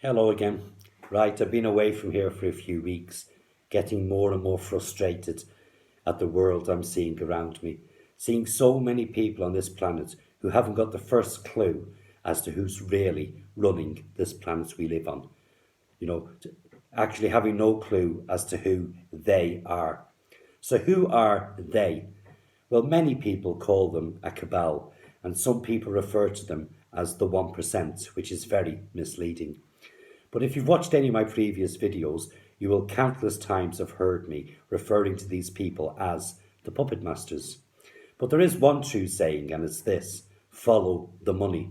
Hello again. Right, I've been away from here for a few weeks, getting more and more frustrated at the world I'm seeing around me, seeing so many people on this planet who haven't got the first clue as to who's really running this planet we live on. You know, actually having no clue as to who they are. So, who are they? Well, many people call them a cabal, and some people refer to them as the 1%, which is very misleading. But if you've watched any of my previous videos, you will countless times have heard me referring to these people as the puppet masters. But there is one true saying, and it's this: follow the money.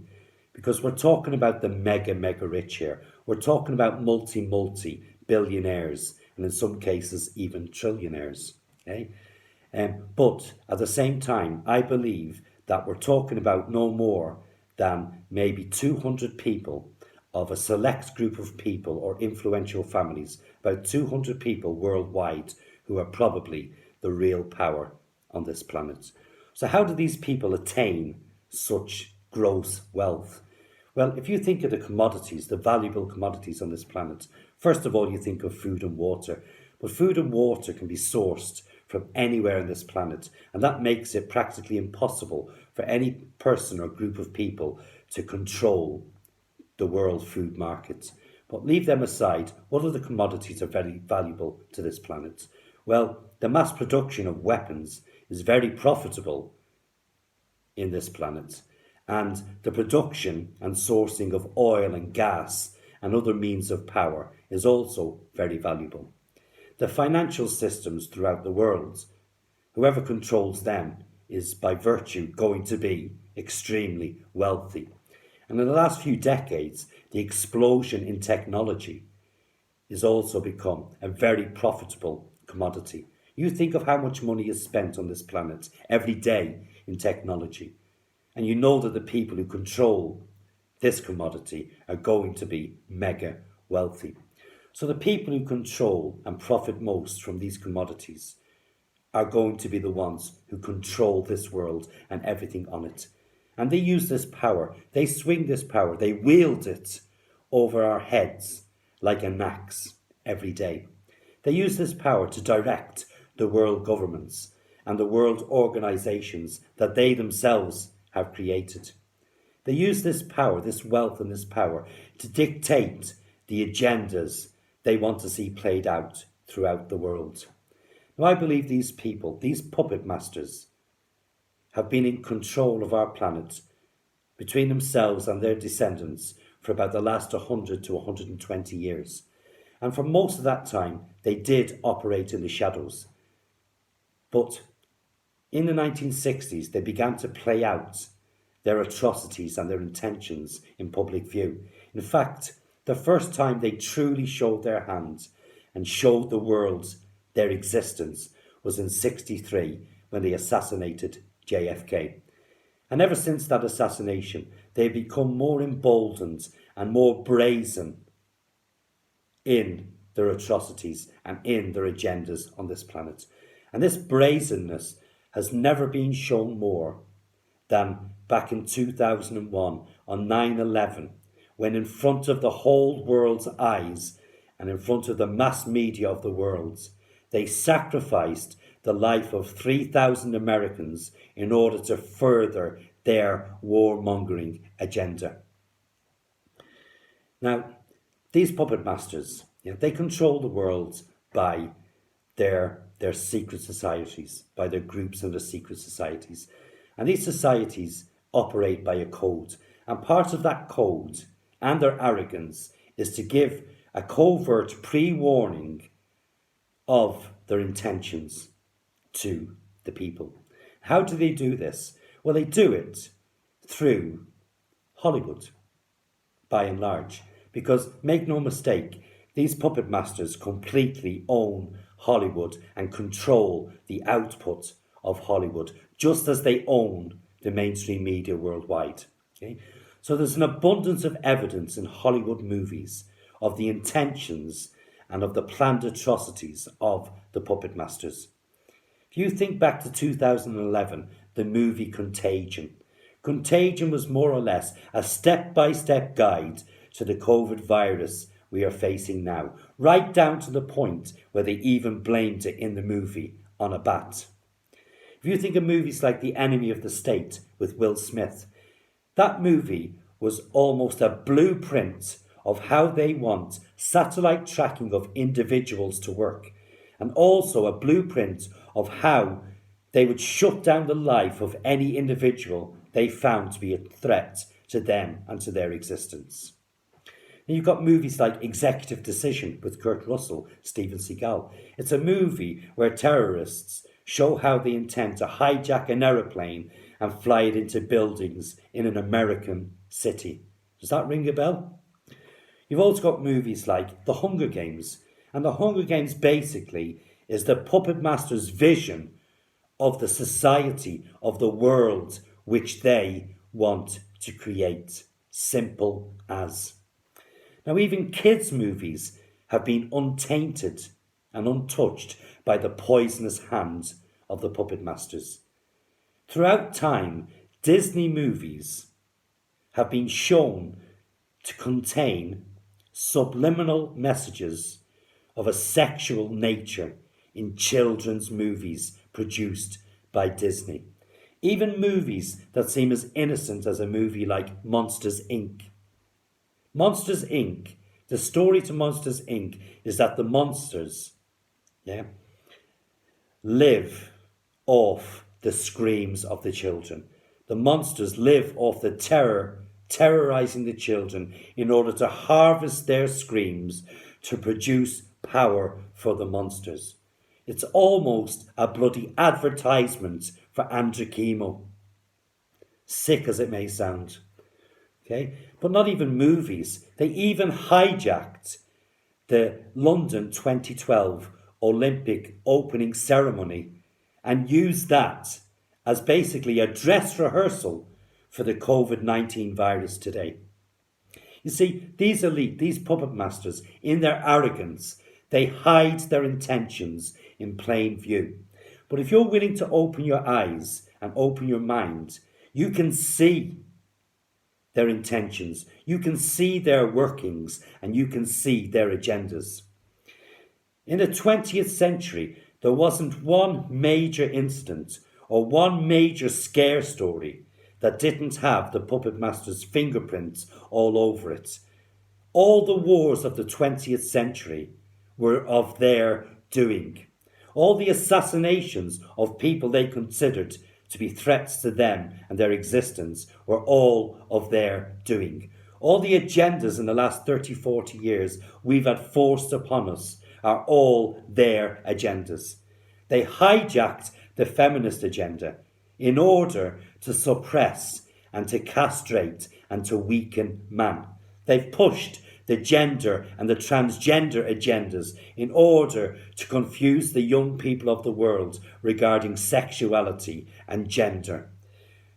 Because we're talking about the mega rich here. We're talking about multi billionaires, and in some cases, even trillionaires. Okay? But at the same time, I believe that we're talking about no more than maybe 200 people of a select group of people or influential families, about 200 people worldwide who are probably the real power on this planet. So, how do these people attain such gross wealth? Well, if you think of the commodities, the valuable commodities on this planet, first of all, you think of food and water. But food and water can be sourced from anywhere on this planet, and that makes it practically impossible for any person or group of people to control the world food markets. But leave them aside, what other commodities are very valuable to this planet? Well, the mass production of weapons is very profitable in this planet, and the production and sourcing of oil and gas and other means of power is also very valuable. The financial systems throughout the world, whoever controls them is by virtue going to be extremely wealthy. And in the last few decades, the explosion in technology has also become a very profitable commodity. You think of how much money is spent on this planet every day in technology, and you know that the people who control this commodity are going to be mega wealthy. So the people who control and profit most from these commodities are going to be the ones who control this world and everything on it. And they use this power, they swing this power, they wield it over our heads like an axe every day. They use this power to direct the world governments and the world organisations that they themselves have created. They use this power, this wealth and this power to dictate the agendas they want to see played out throughout the world. Now, I believe these people, these puppet masters, have been in control of our planet between themselves and their descendants for about the last 100 to 120 years. And for most of that time, they did operate in the shadows. But in the 1960s, they began to play out their atrocities and their intentions in public view. In fact, the first time they truly showed their hand and showed the world their existence was in '63 when they assassinated JFK. And ever since that assassination, they've become more emboldened and more brazen in their atrocities and in their agendas on this planet. And this brazenness has never been shown more than back in 2001 on 9/11, when in front of the whole world's eyes and in front of the mass media of the world, they sacrificed the life of 3,000 Americans in order to further their warmongering agenda. Now, these puppet masters, they control the world by their secret societies, by their groups and their secret societies. And these societies operate by a code. And part of that code and their arrogance is to give a covert pre-warning of their intentions to the people. How do they do this? Well, they do it through Hollywood, by and large, because make no mistake, these puppet masters completely own Hollywood and control the output of Hollywood, just as they own the mainstream media worldwide. Okay? So there's an abundance of evidence in Hollywood movies of the intentions and of the planned atrocities of the puppet masters. If you think back to 2011, the movie Contagion. Contagion was more or less a step-by-step guide to the COVID virus we are facing now, right down to the point where they even blamed it in the movie on a bat. If you think of movies like The Enemy of the State with Will Smith, that movie was almost a blueprint of how they want satellite tracking of individuals to work, and also a blueprint of how they would shut down the life of any individual they found to be a threat to them and to their existence. And you've got movies like Executive Decision with Kurt Russell, Steven Seagal. It's a movie where terrorists show how they intend to hijack an aeroplane and fly it into buildings in an American city. Does that ring a bell? You've also got movies like The Hunger Games. And The Hunger Games basically is the puppet master's vision of the society, of the world which they want to create. Simple as. Now, even kids' movies have been untainted and untouched by the poisonous hand of the puppet masters. Throughout time, Disney movies have been shown to contain subliminal messages of a sexual nature in children's movies produced by Disney. Even movies that seem as innocent as a movie like Monsters, Inc. Monsters, Inc., the story to Monsters, Inc. is that the monsters, live off the screams of the children. The monsters live off the terrorizing the children in order to harvest their screams to produce power for the monsters. It's almost a bloody advertisement for Andrew Chemo. Sick as it may sound. Okay? But not even movies. They even hijacked the London 2012 Olympic opening ceremony and used that as basically a dress rehearsal for the COVID-19 virus today. You see, these elite, these puppet masters, in their arrogance, they hide their intentions in plain view. But if you're willing to open your eyes and open your mind, you can see their intentions, you can see their workings, and you can see their agendas. In the 20th century, there wasn't one major incident or one major scare story that didn't have the puppet master's fingerprints all over it. All the wars of the 20th century were of their doing. All the assassinations of people they considered to be threats to them and their existence were all of their doing. All the agendas in the last 30, 40 years we've had forced upon us are all their agendas. They hijacked the feminist agenda in order to suppress and to castrate and to weaken man. They've pushed the gender and the transgender agendas in order to confuse the young people of the world regarding sexuality and gender.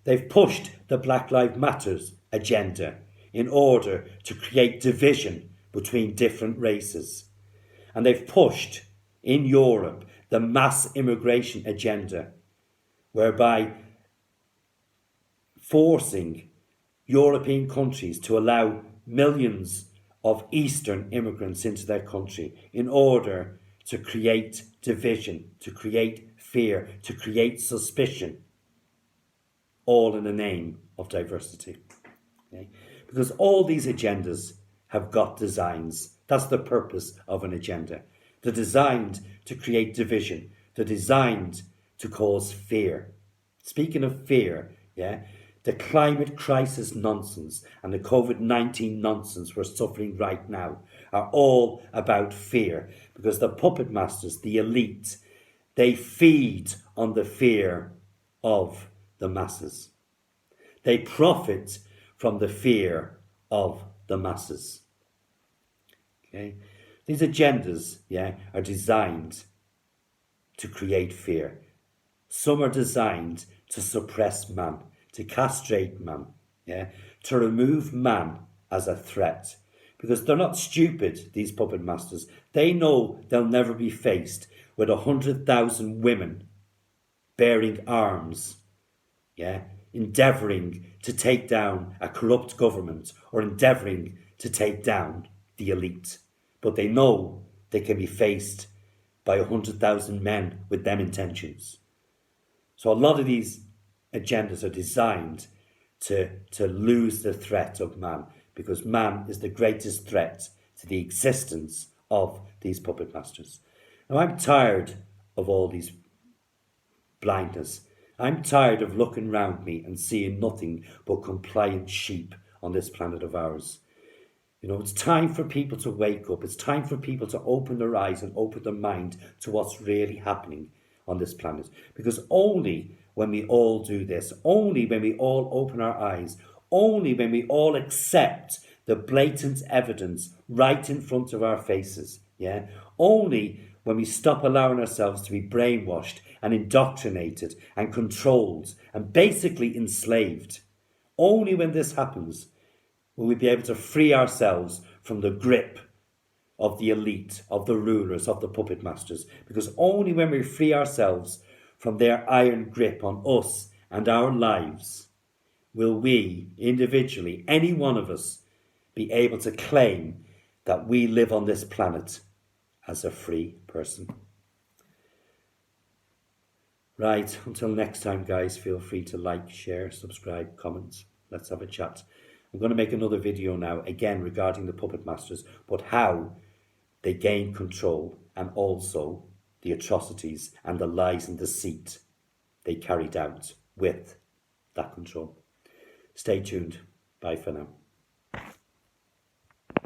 They've pushed the Black Lives Matter agenda in order to create division between different races. And they've pushed, in Europe, the mass immigration agenda, whereby forcing European countries to allow millions of Eastern immigrants into their country in order to create division, to create fear, to create suspicion, all in the name of diversity. Okay? Because all these agendas have got designs. That's the purpose of an agenda. They're designed to create division. They're designed to cause fear. Speaking of fear, the climate crisis nonsense and the COVID-19 nonsense we're suffering right now are all about fear, because the puppet masters, the elite, they feed on the fear of the masses. They profit from the fear of the masses. Okay? These agendas, are designed to create fear. Some are designed to suppress man, to castrate man, to remove man as a threat. Because they're not stupid, these puppet masters. They know they'll never be faced with 100,000 women bearing arms, endeavouring to take down a corrupt government or endeavouring to take down the elite. But they know they can be faced by 100,000 men with them intentions. So a lot of these agendas are designed to lose the threat of man, because man is the greatest threat to the existence of these puppet masters. Now, I'm tired of all these blindness. I'm tired of looking round me and seeing nothing but compliant sheep on this planet of ours. You know, it's time for people to wake up. It's time for people to open their eyes and open their mind to what's really happening on this planet. Because only when we all do this, only when we all open our eyes, only when we all accept the blatant evidence right in front of our faces, only when we stop allowing ourselves to be brainwashed and indoctrinated and controlled and basically enslaved, only when this happens will we be able to free ourselves from the grip of the elite, of the rulers, of the puppet masters. Because only when we free ourselves from their iron grip on us and our lives will we, individually, any one of us, be able to claim that we live on this planet as a free person. Right, until next time, guys, feel free to like, share, subscribe, comment. Let's have a chat. I'm going to make another video now, again, regarding the puppet masters, but how they gained control and also the atrocities and the lies and deceit they carried out with that control. Stay tuned. Bye for now.